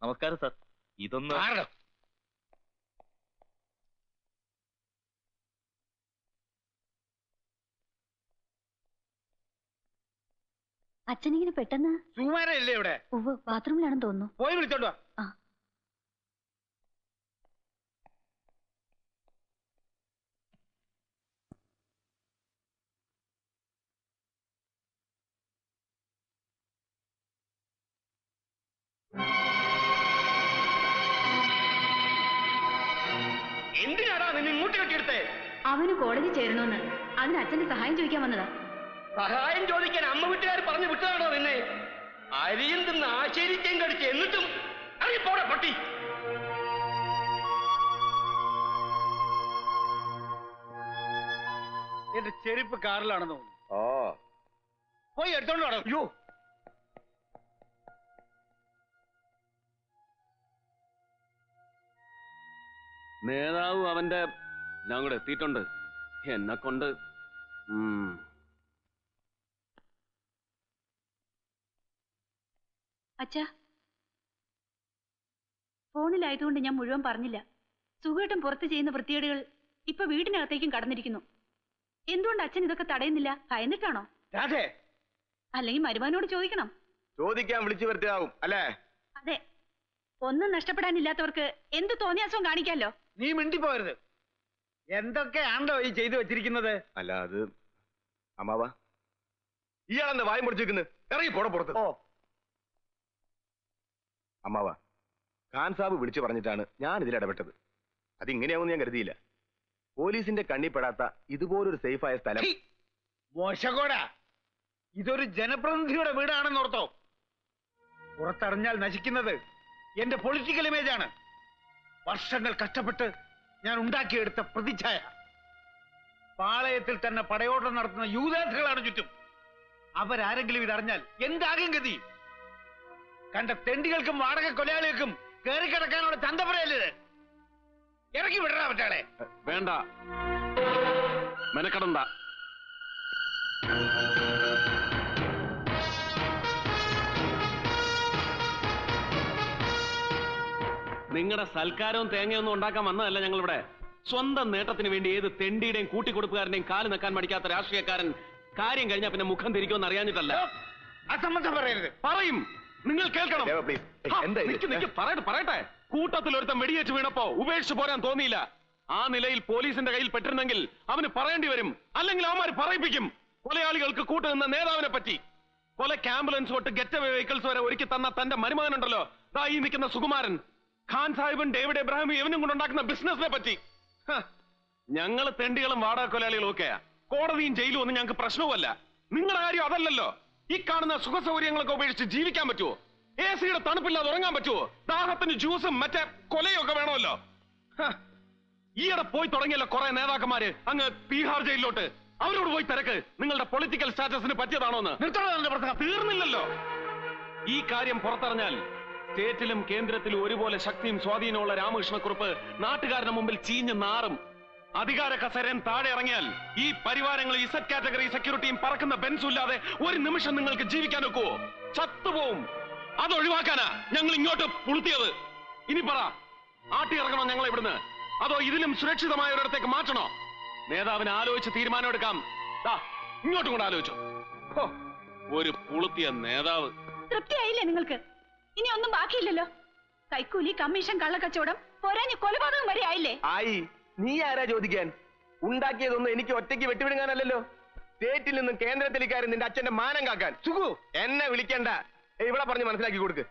നമസ്കാരം സാർ. ഇതൊന്ന് അച്ഛനിങ്ങനെ പെട്ടെന്ന് സുകുമാരല്ലേ ഇവിടെ? ബാത്റൂമിലാണെന്ന് തോന്നുന്നു. പോയി വിളിച്ചോണ്ടോ. എന്തിനാടാ നിന്നെ ഇങ്ങോട്ട് കെട്ടിയെടുത്തേ? അവന് കോളേജിൽ ചേരണമെന്ന്. അതിന് അച്ഛന്റെ സഹായം ചോദിക്കാൻ വന്നതാ. സഹായം ചോദിക്കാൻ അമ്മ വീട്ടുകാർ പറഞ്ഞു വിട്ടതാണോ നിന്നെ? അരിയും തിന്ന് ആശേരിച്ചേം കടിച്ച് എന്നിട്ടും അറിയപ്പോടെ പട്ടി. എന്റെ ചെരുപ്പ് കാറിലാണെന്ന് തോന്നുന്നു. പോയി എടുത്തോണ്ട് വേണം. അയ്യോ, നേതാവ് അവന്റെ ഞാൻ കൂടെ എത്തിയിട്ടുണ്ട്. എന്നെ കൊണ്ട് അച്ഛാ, ഫോണിലായതുകൊണ്ട് ഞാൻ മുഴുവൻ പറഞ്ഞില്ല. സുഖേട്ടൻ പുറത്ത് ചെയ്യുന്ന വൃത്തികേടുകൾ ഇപ്പൊ വീടിനകത്തേക്കും കടന്നിരിക്കുന്നു. എന്തുകൊണ്ട് അച്ഛൻ ഇതൊക്കെ തടയുന്നില്ല? ഭയന്നിട്ടാണോ? അല്ലെങ്കിൽ മരുമാനോട് ചോദിക്കണം. ചോദിക്കാൻ വിളിച്ചു വരുത്തിയാവും അല്ലേ? അതെ, ഒന്നും നഷ്ടപ്പെടാനില്ലാത്തവർക്ക് എന്ത് തോന്നിയാസവും കാണിക്കാലോ. നീ മിണ്ടിപ്പോരുത്. എന്തൊക്കെയാണോ ഈ ചെയ്തു വെച്ചിരിക്കുന്നത്? അല്ല, അത് അമ്മാവ ഇയാളെന്ന് വായും പൊടിച്ചിരിക്കുന്നത്. ഇറങ്ങി പോടെ പുറത്ത്. അമ്മാവ, ഖാൻ സാബ് വിളിച്ചു പറഞ്ഞിട്ടാണ് ഞാൻ ഇതിൽ ഇടപെട്ടത്. അതിങ്ങനെയാവുമെന്ന് ഞാൻ കരുതിയില്ല. പോലീസിന്റെ കണ്ണിപ്പെടാത്ത ഇതുപോലൊരു സേഫായ സ്ഥലം. മോശകോടാ, ഇതൊരു ജനപ്രതിനിധിയുടെ വീടാണെന്ന് ഓർത്തോ? പുറത്തറിഞ്ഞാൽ നശിക്കുന്നത് എന്റെ പൊളിറ്റിക്കൽ ഇമേജ് ആണ്. വർഷങ്ങൾ കഷ്ടപ്പെട്ട് ഞാൻ ഉണ്ടാക്കിയെടുത്ത പ്രതിച്ഛായ. പാളയത്തിൽ തന്നെ പടയോട്ടം നടത്തുന്ന യൂദാസുകളാണ് ചുറ്റും. അവരാരെങ്കിലും ഇതറിഞ്ഞാൽ എന്താകും ഗതി? കണ്ട തെണ്ടികൾക്കും വാടക കൊലയാളികൾക്കും കയറിക്കിടക്കാനുള്ള ചന്തപ്പറയല്ലേ? ഇറക്കി വിടറാ പറ്റാളെ. വേണ്ട, മെനക്കെടണ്ട. നിങ്ങളുടെ സൽക്കാരവും തേങ്ങയൊന്നും ഉണ്ടാക്കാൻ വന്നതല്ല ഞങ്ങളിവിടെ. സ്വന്തം നേട്ടത്തിന് വേണ്ടി ഏത് തെണ്ടിയുടെയും കൂട്ടിക്കൊടുപ്പുകാരന്റെയും കാല് നിൽക്കാൻ മടിക്കാത്ത രാഷ്ട്രീയക്കാരൻ കാര്യം കഴിഞ്ഞാൽ പിന്നെ മുഖം തിരിക്കുമെന്ന് അറിയാഞ്ഞിട്ടല്ല. അസംബന്ധം പറയരുത്. പറയും, നിങ്ങൾ കേൾക്കണം. പറയട്ടെ. കൂട്ടത്തിൽ ഒരുത്തൻ വെടിയേറ്റ് വീണപ്പോ ഉപേക്ഷിച്ച് പോരാൻ തോന്നിയില്ല. ആ നിലയിൽ പോലീസിന്റെ കയ്യിൽ പെട്ടിരുന്നെങ്കിൽ അവന് പറയേണ്ടി വരും. അല്ലെങ്കിൽ അവന്മാർ പറയിപ്പിക്കും. കൊലയാളികൾക്ക് കൂട്ടുനിന്ന നേതാവിനെ പറ്റി. കൊലയ്ക്ക് ആംബുലൻസ് തൊട്ട് ഗെറ്റവേ വെഹിക്കിൾസ് വരെ ഒരുക്കി തന്ന തന്റെ മരുമകനുണ്ടല്ലോ, ഈ നിൽക്കുന്ന സുകുമാരൻ, ഖാൻ സാഹിബും ഡേവിഡ് എബ്രാഹിമും ഇവനും കൊണ്ടുണ്ടാക്കുന്ന ബിസിനസിനെ പറ്റി. ഞങ്ങൾ തെണ്ടികളും വാടക കൊലയാളികളും ഒക്കെയാ. കോടതിയും ജയിലും ഒന്നും ഞങ്ങൾക്ക് പ്രശ്നവുമല്ല. നിങ്ങളുടെ കാര്യം അതല്ലല്ലോ. ഈ കാണുന്ന സുഖസൗകര്യങ്ങളൊക്കെ ഉപേക്ഷിച്ച് ജീവിക്കാൻ പറ്റുമോ? AC-യുടെ തണുപ്പില്ലാതെ ഉറങ്ങാൻ പറ്റുമോ? ദാഹത്തിന് ജ്യൂസും മറ്റേ കൊലയും ഒക്കെ വേണമല്ലോ. ഈയിടെ പോയി തുടങ്ങിയല്ലോ കുറെ നേതാക്കന്മാര് അങ്ങ് ബീഹാർ ജയിലിലോട്ട്. അവരോട് പോയി തിരക്ക് നിങ്ങളുടെ പൊളിറ്റിക്കൽ സ്റ്റാറ്റസിന് പറ്റിയതാണോന്ന്. തീർന്നില്ലല്ലോ. ഈ കാര്യം പുറത്തറിഞ്ഞാൽ സ്റ്റേറ്റിലും കേന്ദ്രത്തിലും ഒരുപോലെ ശക്തിയും സ്വാധീനമുള്ള രാമകൃഷ്ണക്കുറുപ്പ് നാട്ടുകാരുടെ മുമ്പിൽ ചീഞ്ഞ് നാറും. അധികാര കസേരൻ താഴെ ഇറങ്ങിയാൽ ഈ പരിവാരങ്ങൾ ഇസഡ് കാറ്റഗറി സെക്യൂരിറ്റിയും പറക്കുന്ന ബെൻസും ഇല്ലാതെ ഒരു നിമിഷം നിങ്ങൾക്ക് ജീവിക്കാൻ ഒക്കുവോ? ചത്തുപോവും. അതൊഴിവാക്കാനാ ഞങ്ങൾ ഇങ്ങോട്ട് പുളുത്തിയത്. ഇനി പറ, ആട്ടി ഇറങ്ങണോ ഞങ്ങൾ ഇവിടുന്ന്? അതോ ഇതിലും സുരക്ഷിതമായ ഒരിടത്തേക്ക് മാറ്റണോ? നേതാവിന് ആലോചിച്ച് തീരുമാനമെടുക്കാം. ഇങ്ങോട്ടും കൂടെ ആലോചിച്ചു. ഒരു പുളുത്തിയ നേതാവ്. തൃപ്തിയായില്ലേ നിങ്ങൾക്ക്? ഇനി ഒന്നും ബാക്കിയില്ലല്ലോ. കൈക്കൂലി, കമ്മീഷൻ, കള്ളക്കച്ചവടം, പോരാഞ്ഞ് കൊലപാതകം വരെ ആയില്ലേ? ആയി. നീ ആരാ ചോദിക്കാൻ? ഉണ്ടാക്കിയതൊന്നും എനിക്ക് ഒറ്റയ്ക്ക് വെട്ടിവിടുങ്ങാനല്ലോ. സ്റ്റേറ്റിൽ നിന്നും കേന്ദ്രത്തിലേക്കാരും നിന്റെ അച്ഛന്റെ മാനം കാക്കാൻ. സുഖു, എന്നെ വിളിക്കണ്ട. ഇവിടെ പറഞ്ഞ് മനസ്സിലാക്കി കൊടുക്ക്.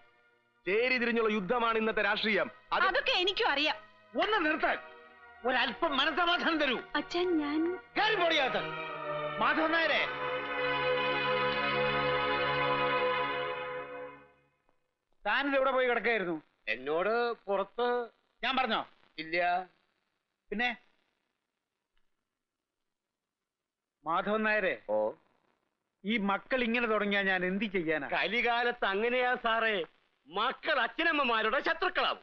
ചേരി തിരിഞ്ഞുള്ള യുദ്ധമാണ് ഇന്നത്തെ രാഷ്ട്രീയം. അതൊക്കെ എനിക്കും അറിയാം. ഒന്ന് നിർത്താൻ ഒരല്പം മനസ്സമാധാനം തരൂ. അച്ഛൻ, ഞാൻ കാര്യം പൊടിയാത്ത മാധവൻ നായരെ, താനിത് എവിടെ പോയി കിടക്കായിരുന്നു? എന്നോട് പുറത്ത് ഞാൻ പറഞ്ഞോ? ഇല്ല. പിന്നെ മാധവൻ നായരെ, ഈ മക്കൾ ഇങ്ങനെ തുടങ്ങിയാ ഞാൻ എന്ത് ചെയ്യാനാ? കലികാലത്ത് അങ്ങനെയാ സാറേ. മക്കൾ അച്ഛനമ്മമാരുടെ ശത്രുക്കളാവും.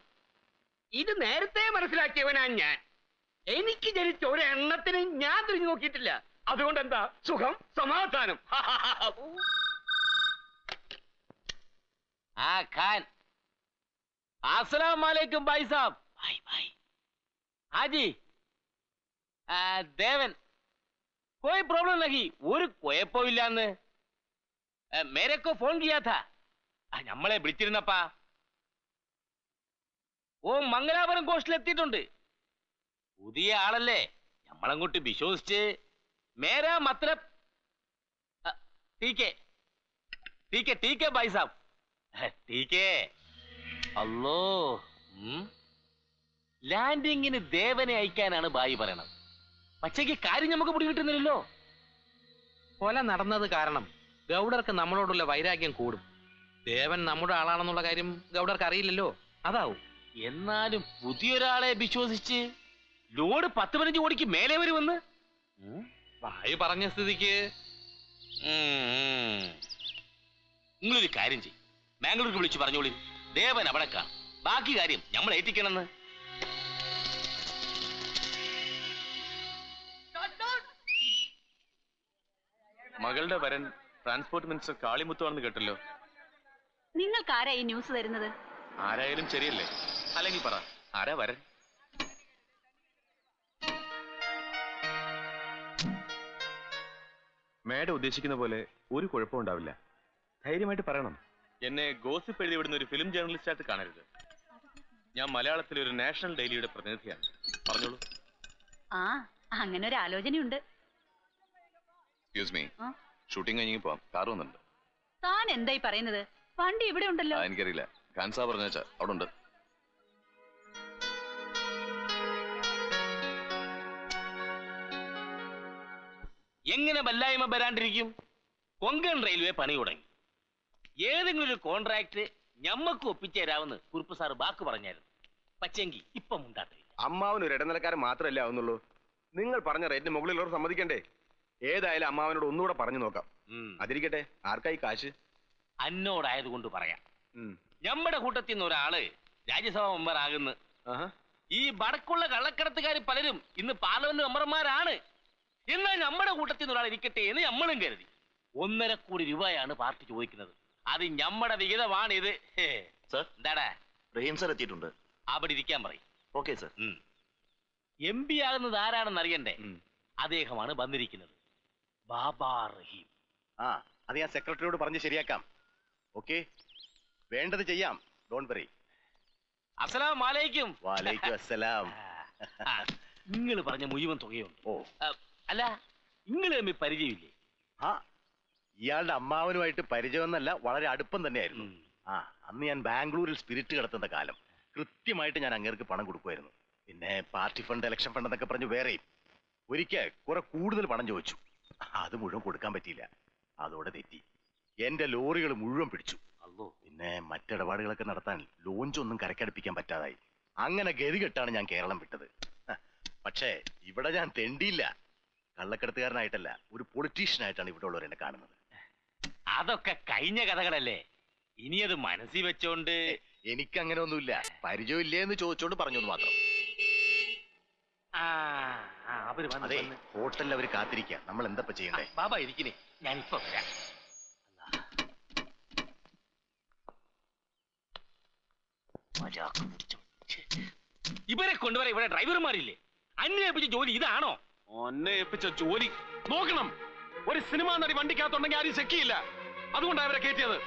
ഇത് നേരത്തെ മനസ്സിലാക്കിയവനാ ഞാൻ. എനിക്ക് ജനിച്ച ഒരെണ്ണത്തിന് ഞാൻ തിരിഞ്ഞു നോക്കിയിട്ടില്ല. അതുകൊണ്ട് എന്താ സുഖം, സമാധാനം. ഖാൻ, अस्सलाम वालेकुम भाई साहब। भाई भाई हाँ जी देवन कोई प्रॉब्लम नहीं ഒരു കുഴപ്പമില്ലാന്ന് मेरे को फोन किया था നമ്മളെ വിളിച്ചിരുന്നപ്പാ ഓ മംഗലാപുരം കോസ്റ്റിലെത്തിയിട്ടുണ്ട് പുതിയ ആളല്ലേ നമ്മളങ്ങോട്ട് വിശ്വസിച്ച് മേരാ മത്ലബ് ठीक है भाई साहब ठीक है അല്ലോ ലാൻഡിങ്ങിന് ദേവനെ അയക്കാനാണ് ബായി പറയണത് പക്ഷേക്ക് കാര്യം നമുക്ക് പിടി കിട്ടുന്നില്ലല്ലോ കൊല നടന്നത് കാരണം ഗൗഡർക്ക് നമ്മളോടുള്ള വൈരാഗ്യം കൂടും ദേവൻ നമ്മുടെ ആളാണെന്നുള്ള കാര്യം ഗൗഡർക്ക് അറിയില്ലല്ലോ അതാവും എന്നാലും പുതിയൊരാളെ വിശ്വസിച്ച് ലോഡ് 10-15 കോടിക്ക് മേലെ വരുമെന്ന് ബായി പറഞ്ഞ സ്ഥിതിക്ക് നിങ്ങളൊരു കാര്യം ചെയ്യും ബാംഗ്ലൂർക്ക് വിളിച്ച് പറഞ്ഞോളി ദേവൻ അവിടെ കാണും ബാക്കി കാര്യം നമ്മൾ ഏറ്റിക്കണമെന്ന് മകളുടെ വരൻ ട്രാൻസ്പോർട്ട് മിനിസ്റ്റർ കാളിമുത്തുവാണെന്ന് കേട്ടല്ലോ. നിങ്ങൾക്ക് ആരാ ഈ ന്യൂസ് തരുന്നത്? ആരായാലും ശരിയല്ലേ? അല്ലെങ്കിൽ പറ, ആരാ വരൻ? മേഡം ഉദ്ദേശിക്കുന്ന പോലെ ഒരു കുഴപ്പം ഉണ്ടാവില്ല. ധൈര്യമായിട്ട് പറയണം. എന്നെ ഗോസിപ്പ് എഴുതി വിടുന്ന ഒരു ഫിലിം ജേർണലിസ്റ്റായിട്ട് കാണരുത്. ഞാൻ മലയാളത്തിലെ ഒരു നാഷണൽ ഡെയിലിയുടെ പ്രതിനിധിയാണ്. പറഞ്ഞോളൂ. ആ, അങ്ങനെ ഒരു ആലോചനയുണ്ട്. എക്സ്ക്യൂസ് മീ, ഷൂട്ടിംഗ് കഴിഞ്ഞ് പോവാം. കാർ വന്നിട്ടുണ്ട്. താൻ എന്തായി പറയുന്നത്? വണ്ടി ഇവിടെ ഉണ്ടല്ലോ. എനിക്കറിയില്ല, ഖാൻസാ പറഞ്ഞാ അവിടെ ഉണ്ട്. എങ്ങനെ വല്ലായ്മ വരാണ്ടിരിക്കും? കൊങ്കൺ റെയിൽവേ പണി തുടങ്ങി. ഏതെങ്കിലും ഒരു കോൺട്രാക്ട് ഞമ്മക്ക് ഒപ്പിച്ചേരാവുന്ന കുറുപ്പ് സാറ് വാക്ക് പറഞ്ഞായിരുന്നു. പക്ഷെങ്കി ഇപ്പം ഉണ്ടാട്ടില്ല. അമ്മാവൻ ഒരു ഇടനിലക്കാരൻ മാത്രമല്ല ആവുന്നുള്ളൂ. നിങ്ങൾ പറഞ്ഞ റേറ്റിന് മുകളിലുള്ളവർ സമ്മതിക്കണ്ടേ? ഏതായാലും അമ്മാവനോട് ഒന്നുകൂടെ പറഞ്ഞു നോക്കാം. അതിരിക്കട്ടെ, ആർക്കായി കാശ്? അന്നോടായതുകൊണ്ട് പറയാം. നമ്മുടെ കൂട്ടത്തിൽ നിന്ന് ഒരാള് രാജ്യസഭാ മെമ്പർ ആകുന്നു. ഈ വടക്കുള്ള കള്ളക്കടത്തുകാർ പലരും ഇന്ന് പാർലമെന്റ് മെമ്പർമാരാണ്. എന്നാൽ നമ്മുടെ കൂട്ടത്തിൽ നിന്ന് ഒരാൾ ഇരിക്കട്ടെ എന്ന് നമ്മളും കരുതി. 1.5 കോടി രൂപയാണ് പാർട്ടി ചോദിക്കുന്നത്. അത് നമ്മുടെ വിഹിതമാണ് ഇത്. എന്താടാ? റഹീം സർ എത്തിയിട്ടുണ്ട്. അവിടെ ഇരിക്കാൻ പറയും. Okay sir. MP ആകുന്നത് ആരാണെന്ന് അറിയണ്ടേ? അദ്ദേഹമാണ് വന്നിരിക്കുന്നത്, ബാബാ റഹീം. അത് ഞാൻ സെക്രട്ടറിയോട് പറഞ്ഞ് ശരിയാക്കാം. ഓക്കെ, വേണ്ടത് ചെയ്യാം. Don't worry. അസ്സലാം വലൈക്കും. വലൈക്കും അസ്സലാം. നിങ്ങൾ പറഞ്ഞ മുഴുവൻ തുകയുണ്ട്. അല്ല, നിങ്ങൾ തമ്മിൽ പരിചയമില്ലേ? ഇയാളുടെ അമ്മാവനുമായിട്ട് പരിചയമൊന്നല്ല, വളരെ അടുപ്പം തന്നെയായിരുന്നു. അന്ന് ഞാൻ ബാംഗ്ലൂരിൽ സ്പിരിറ്റ് കിടത്തുന്ന കാലം കൃത്യമായിട്ട് ഞാൻ അങ്ങേർക്ക് പണം കൊടുക്കുമായിരുന്നു. പിന്നെ പാർട്ടി ഫണ്ട്, ഇലക്ഷൻ ഫണ്ട് എന്നൊക്കെ പറഞ്ഞു വേറെയും. ഒരിക്കൽ കുറെ കൂടുതൽ പണം ചോദിച്ചു. അത് മുഴുവൻ കൊടുക്കാൻ പറ്റിയില്ല. അതോടെ തെറ്റി. എന്റെ ലോറികൾ മുഴുവൻ പിടിച്ചു. പിന്നെ മറ്റിടപാടുകളൊക്കെ നടത്താൻ ലോഞ്ചൊന്നും കരക്കടുപ്പിക്കാൻ പറ്റാതായി. അങ്ങനെ ഗതികെട്ടാണ് ഞാൻ കേരളം വിട്ടത്. പക്ഷേ ഇവിടെ ഞാൻ തെണ്ടിയില്ല. കള്ളക്കടത്തുകാരനായിട്ടല്ല, ഒരു പൊളിറ്റീഷ്യനായിട്ടാണ് ഇവിടെ ഉള്ളവർ എന്നെ കാണുന്നത്. അതൊക്കെ കഴിഞ്ഞ കഥകളല്ലേ. ഇനി അത് മനസ്സിൽ വെച്ചോണ്ട്. എനിക്കങ്ങനെ ഒന്നുമില്ല. പരിചയമില്ലേ എന്ന് ചോദിച്ചോണ്ട് പറഞ്ഞോന്ന് മാത്രം. അതെ, ഹോട്ടലിൽ അവർ കാത്തിരിക്കുക. നമ്മൾ എന്താ ചെയ്യണ്ടേ? ബാബാ ഇരിക്കണേ, ഞാനിപ്പോ വരാം. ഇവരെ കൊണ്ടുവരാൻ ഇവിടെ ഡ്രൈവർമാരില്ലേ? അന്നെ ഏൽപ്പിച്ച ജോലി ഇതാണോ? എന്നെ ഏൽപ്പിച്ച ജോലി നോക്കണം. ഒരു സിനിമാ നടി വണ്ടിക്കകത്തുണ്ടെങ്കിൽ ആരും ചെക്കിയില്ല. അതുകൊണ്ടാണ് അവരെ കയറ്റിയത്.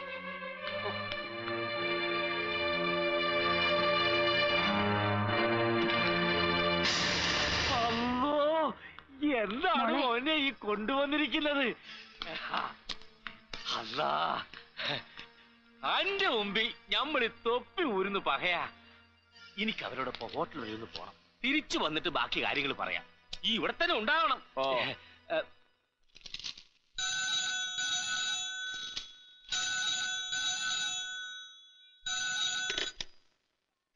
എന്താണ് മോനെ ഈ കൊണ്ടുവന്നിരിക്കുന്നത്? അല്ലാ, അന്റെ മുമ്പിൽ ഞമ്മള് തൊപ്പി ഊരുന്നു പകയാ. എനിക്ക് അവരോടൊപ്പം ഹോട്ടലിൽ ഒന്ന് പോണം. തിരിച്ചു വന്നിട്ട് ബാക്കി കാര്യങ്ങൾ പറയാം. ഈ ഇവിടെ തന്നെ ഉണ്ടാവണം.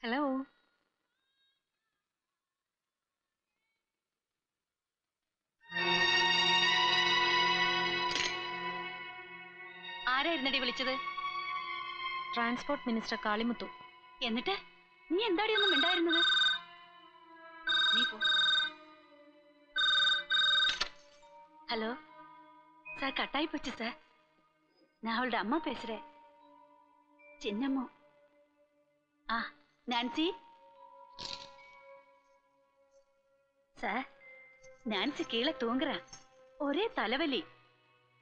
ഹലോ, ആരായിരുന്നടി വിളിച്ചത്? Transport minister Kalimuthu. എന്നിട്ട് നീ എന്താടി ഒന്നും മിണ്ടായിരുന്നത്? നീ പോ. ഹലോ சார், கட்டாயி போச்சு சார். நான் அவளோட அம்மா பேசுறேன், சின்னம்மா. നാൻസി சார் நான்சி கீழே தூங்குறா ஒரே தலைவலி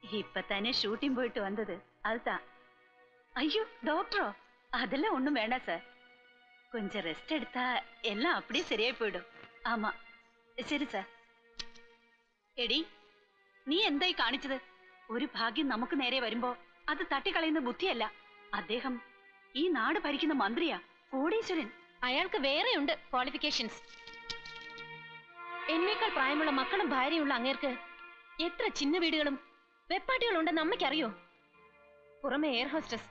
இப்பதானே ஷூட்டிங் போயிட்டு வந்தது அதுதான் ஐயோ டாக்டரோ அதெல்லாம் ஒண்ணும் வேண்டாம் சார் கொஞ்சம் ரெஸ்ட் எடுத்தா எல்லாம் அப்படியே சரியாയി போயிடும் ആമാ ശരി സാർ എടി നീ എന്തായി കാണിച്ചത് ഒരു ഭാഗ്യം നമുക്ക് നേരെ വരുമ്പോ അത് തട്ടിക്കളയുന്ന ബുദ്ധിയല്ല അദ്ദേഹം ഈ നാട് ഭരിക്കുന്ന മന്ത്രിയാ കോടീശ്വരൻ അയാൾക്ക് വേറെയുണ്ട് ക്വാളിഫിക്കേഷൻസ് എന്നേക്കാൾ പ്രായമുള്ള മക്കളും ഭാര്യയുള്ള അങ്ങേർക്ക് എത്ര ചിന്ന വീടുകളും വെപ്പാട്ടികളുണ്ടെന്ന് അമ്മയ്ക്കറിയോ പുറമെ air hostess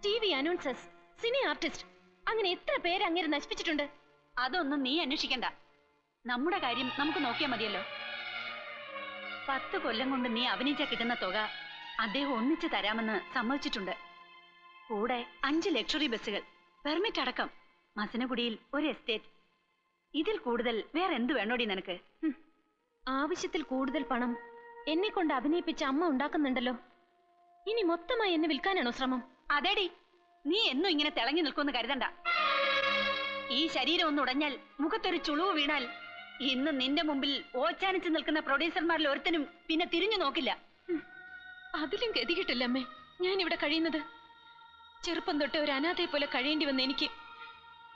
TV announcers cine artist അങ്ങനെ എത്ര പേര് അങ്ങേര് നശിപ്പിച്ചിട്ടുണ്ട് അതൊന്നും നീ അന്വേഷിക്കണ്ട നമ്മുടെ കാര്യം നമുക്ക് നോക്കിയാൽ മതിയല്ലോ 10 കൊല്ലം കൊണ്ട് നീ അഭിനയിച്ച കിട്ടുന്ന തുക അദ്ദേഹം ഒന്നിച്ചു തരാമെന്ന് സമ്മതിച്ചിട്ടുണ്ട് കൂടെ 5 ലക്ഷറി ബസ്സുകൾ പെർമിറ്റ് അടക്കം മസനഗുഡിയിൽ ഒരു എസ്റ്റേറ്റ് ഇതിൽ കൂടുതൽ വേറെ എന്ത് വേണോടി നിനക്ക് ആവശ്യത്തിൽ കൂടുതൽ പണം എന്നെ കൊണ്ട് അഭിനയിപ്പിച്ച അമ്മ ഉണ്ടാക്കുന്നുണ്ടല്ലോ ഇനി മൊത്തമായി എന്നെ വിൽക്കാനാണോ ശ്രമം അതേടി നീ എന്നും ഇങ്ങനെ തിളങ്ങി നിൽക്കുമെന്ന് കരുതണ്ട ഈ ശരീരം ഒന്ന് ഉടഞ്ഞാൽ മുഖത്തൊരു ചുളിവ് വീണാൽ ഇന്ന് നിന്റെ മുമ്പിൽ ഓച്ചാനിച്ച് നിൽക്കുന്ന പ്രൊഡ്യൂസർമാരിൽ ഒരുത്തനും പിന്നെ തിരിഞ്ഞു നോക്കില്ല അതിലും ഗതികിട്ടില്ല അമ്മേ ഞാൻ ഇവിടെ കഴിയുന്നത് ചെറുപ്പം തൊട്ട് ഒരു അനാഥയെ പോലെ കഴിയേണ്ടി വന്ന എനിക്ക്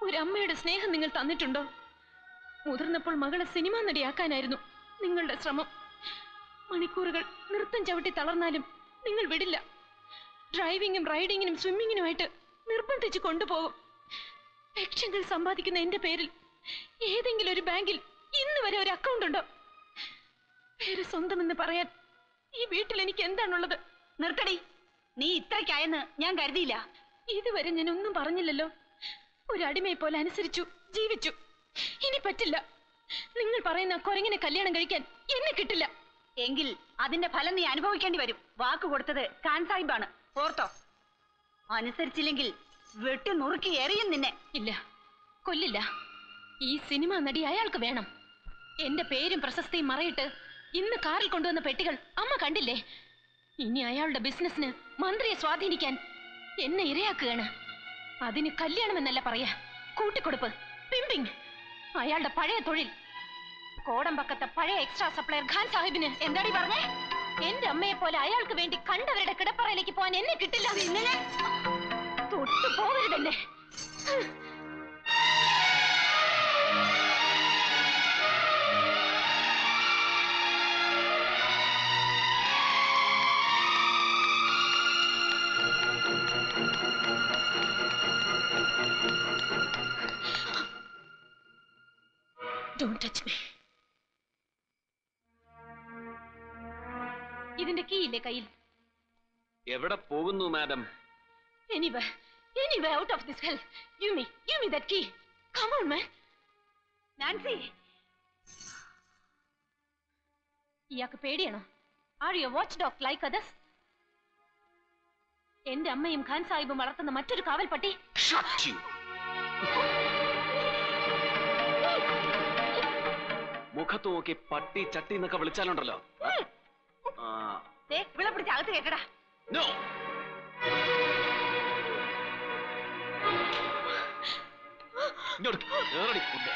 ഒരു അമ്മയുടെ സ്നേഹം നിങ്ങൾ തന്നിട്ടുണ്ടോ മുതിർന്നപ്പോൾ മകളെ സിനിമാ നടിയാക്കാനായിരുന്നു നിങ്ങളുടെ ശ്രമം മണിക്കൂറുകൾ നൃത്തം ചവിട്ടി തളർന്നാലും നിങ്ങൾ വിടില്ല ഡ്രൈവിംഗും റൈഡിങ്ങിനും സ്വിമ്മിങ്ങിനുമായിട്ട് നിർബന്ധിച്ച് കൊണ്ടുപോകും ലക്ഷങ്ങൾ സമ്പാദിക്കുന്ന എന്റെ പേരിൽ ഏതെങ്കിലും ഒരു ബാങ്കിൽ ഇന്ന് വരെ ഒരു അക്കൗണ്ട് ഉണ്ടോ പേര് സ്വന്തമെന്ന് പറയാൻ ഈ വീട്ടിൽ എനിക്ക് എന്താണുള്ളത് നിർത്തടി നീ ഇത്രയ്ക്കായെന്ന് ഞാൻ കരുതിയില്ല ഇതുവരെ ഞാൻ ഒന്നും പറഞ്ഞില്ലല്ലോ ഒരു അടിമയെ പോലെ അനുസരിച്ചു ജീവിച്ചു ഇനി പറ്റില്ല നിങ്ങൾ പറയുന്ന കൊരങ്ങനെ കല്യാണം കഴിക്കാൻ എന്നെ കിട്ടില്ല എങ്കിൽ അതിന്റെ ഫലം നീ അനുഭവിക്കേണ്ടി വരും വാക്ക് കൊടുത്തത് ഖാൻ സാഹിബാണ് ഓർത്തോ അനുസരിച്ചില്ലെങ്കിൽ വെട്ടി നുറുക്കി എറിയും നിന്നെ ഇല്ല കൊല്ലില്ല ഈ സിനിമ നടി അയാൾക്ക് വേണം എന്റെ പേരും പ്രശസ്തിയും മറയിട്ട് ഇന്ന് കാറിൽ കൊണ്ടുവന്ന പെട്ടികൾ അമ്മ കണ്ടില്ലേ ഇനി അയാളുടെ ബിസിനസിന് മന്ത്രിയെ സ്വാധീനിക്കാൻ എന്നെ ഇരയാക്കുകയാണ് അതിന് കല്യാണമെന്നല്ല പറയാ കൂട്ടിക്കൊടുപ്പ് പിമ്പിങ് അയാളുടെ പഴയ തൊഴിൽ കോടമ്പക്കത്തെ പഴയ എക്സ്ട്രാ സപ്ലയർ ഖാൻ സാഹിബിന് എന്താടി പറഞ്ഞേ എന്റെ അമ്മയെ പോലെ അയാൾക്ക് വേണ്ടി കണ്ടവരുടെ കിടപ്പറയിലേക്ക് പോകാൻ എന്നെ കിട്ടില്ല തൊട്ടു പോകരുതല്ലേ Don't touch me. ഇതിന്റെ കീ ഇല്ലേ കയ്യിൽ എവിടെ പോകുന്നു madam anywhere out of this hell give me that key come on man Nancy ഇയാൾക്ക് പേടിയാണോ are you a watchdog like others എന്റെ അമ്മയും ഖാൻ സാഹിബും വളർത്തുന്ന മറ്റൊരു കാവൽ പട്ടി Shut you. മുഖത്ത് നോക്കി പട്ടി ചട്ടി എന്നൊക്കെ വിളിച്ചാലുണ്ടല്ലോ ഇവിടെ പിടിച്ച് അകത്ത് കേട്ടടാ No. ഇങ്ങോട്ട് കേറടി കുഞ്ഞേ.